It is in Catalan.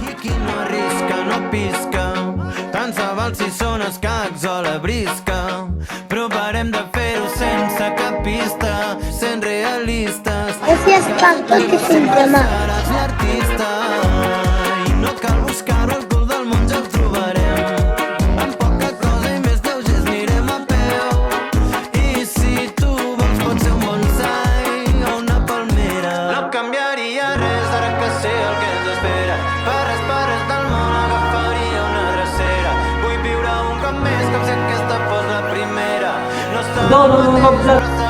I qui no arrisca no pisca, tant se val si són escacs o la brisca. Provarem de fer-ho sense cap pista, sent realistes. Gràcies per tot i sempre mà. Seràs l'artista i no et cal buscar-ho, al cul del món ja ho trobarem. Amb poca cosa i més lleugers anirem a peu. I si tu vols pot ser un bonsai o una palmera. No canviaria res ara que sé el que ens espera. Per res del món agafaria una drecera. Vull viure un cop més com si aquesta fos la primera. No som mateixos, però